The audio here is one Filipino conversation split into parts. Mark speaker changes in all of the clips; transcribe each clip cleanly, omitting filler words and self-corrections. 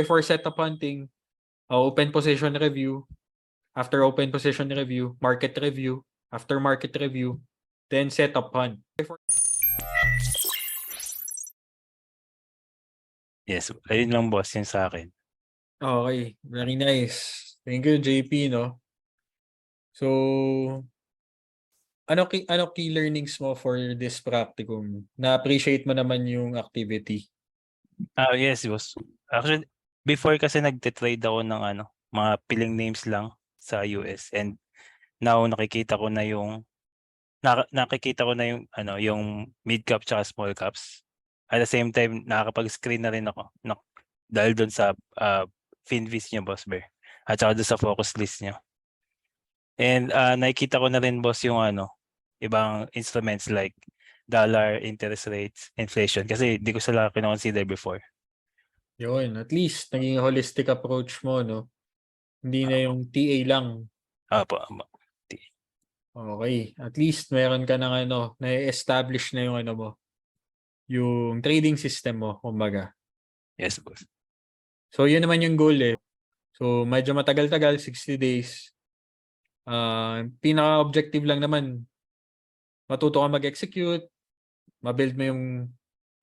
Speaker 1: For setup hunting, open position review. After open position review, market review. After market review, then setup hunt.
Speaker 2: Yes, ayun lang boss yung sa akin.
Speaker 1: Okay, very nice. Thank you, JP, no? So, ano key learnings mo for this practicum? Na-appreciate mo naman yung activity.
Speaker 2: Yes boss. Actually, before kasi nagte-trade ako ng mga piling names lang sa US, and now nakikita ko na yung yung mid cap tsaka small caps. At the same time, nakakapag-screen na rin ako dahil doon sa Finviz niyo, Boss Bear. At saka doon sa focus list niyo. And nakikita ko na rin, boss, yung ibang instruments like dollar, interest rates, inflation. Kasi di ko sila kinoconsider before.
Speaker 1: Yun, at least naging holistic approach mo, no? Hindi na yung TA lang.
Speaker 2: Apo.
Speaker 1: Okay, at least meron ka ng na-establish na yung mo, yung trading system mo, kumbaga.
Speaker 2: Yes, boss.
Speaker 1: So, yun naman yung goal eh. So, medyo matagal-tagal, 60 days. Pinaka-objective lang naman, matuto ka mag-execute, mabuild mo yung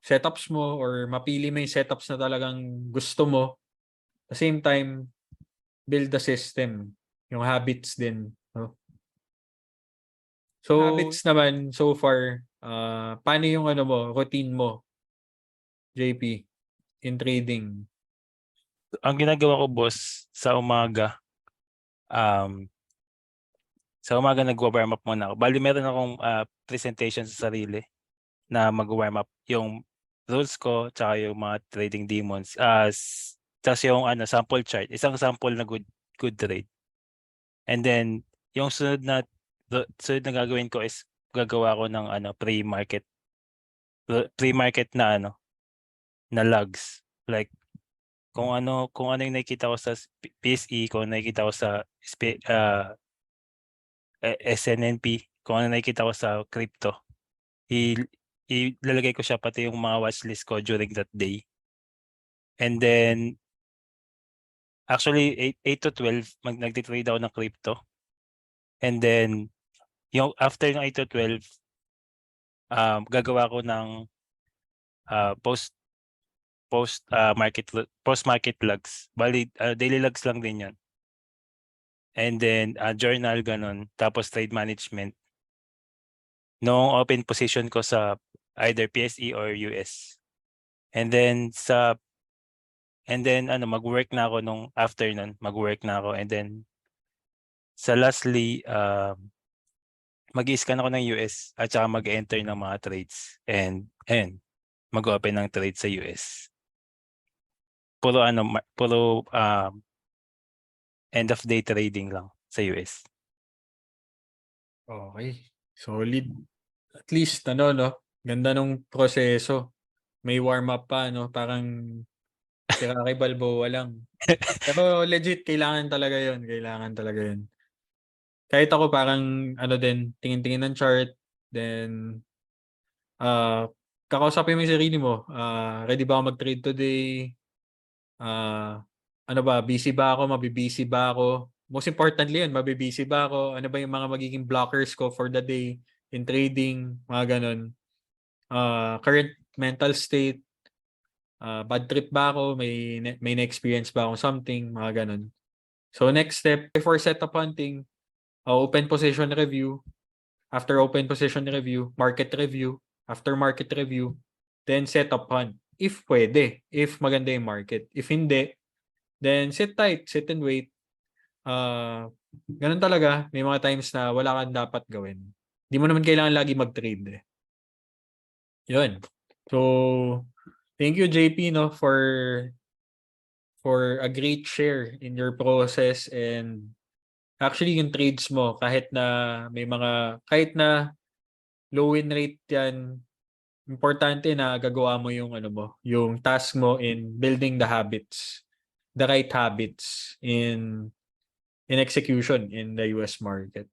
Speaker 1: setups mo or mapili mo yung setups na talagang gusto mo. At the same time, build the system, yung habits din. No? So, habits naman, so far, paano yung routine mo, JP, in trading?
Speaker 2: Ang ginagawa ko, boss, sa umaga nag-warm up muna ako. Bali, meron akong presentation sa sarili na mag-warm up yung rules ko tsaka yung mga trading demons. Tapos yung sample chart, isang sample na good trade. And then yung sunod na gagawin ko is gagawa ko ng pre-market na na logs. Like kung ano yung nakikita ko sa PSE, kung nakikita ko sa SNNP, kung ano nakikita ko sa crypto, ilalagay ko siya pati yung mga watchlist ko during that day. And then actually 8 to 12 nagtitrade ako ng crypto. And then yung after ng 8 to 12 gagawa ko ng post market logs. Bali daily logs lang din 'yon. And then journal ganon, tapos trade management. No open position ko sa either PSE or US. And then mag-work na ako nung after nun, mag-work na ako, and then sa lastly mag-i-scan ako ng US at saka mag-enter ng mga trades, and ayun, mag-open ng trade sa US. Puro end of day trading lang sa US.
Speaker 1: Okay, solid. At least no, ganda nung proseso. May warm up pa, no? Parang si Rocky Balboa lang. Pero legit, kailangan talaga yun. Kailangan talaga yun. Kahit ako parang din, tingin-tingin ng chart, then kakausapin mo yung sarili mo. Ready ba ako mag-trade today? Ano ba, busy ba ako? Mabibusy ba ako? Most importantly yun, mabibusy ba ako? Ano ba yung mga magiging blockers ko for the day in trading? Mga ganun. Current mental state. Bad trip ba ako? May na-experience ba akong something? Mga ganun. So next step, for setup hunting, open position review. After open position review, market review. After market review, then setup hunt. If pwede. If maganda yung market. If hindi, then sit tight, sit and wait. Ganun talaga. May mga times na wala kang dapat gawin. Hindi mo naman kailangan lagi mag-trade eh. Yun. So, thank you JP for a great share in your process, and actually yung trades mo kahit na low win rate yan, importante na gagawa mo yung yung task mo in building the right habits in execution in the US market.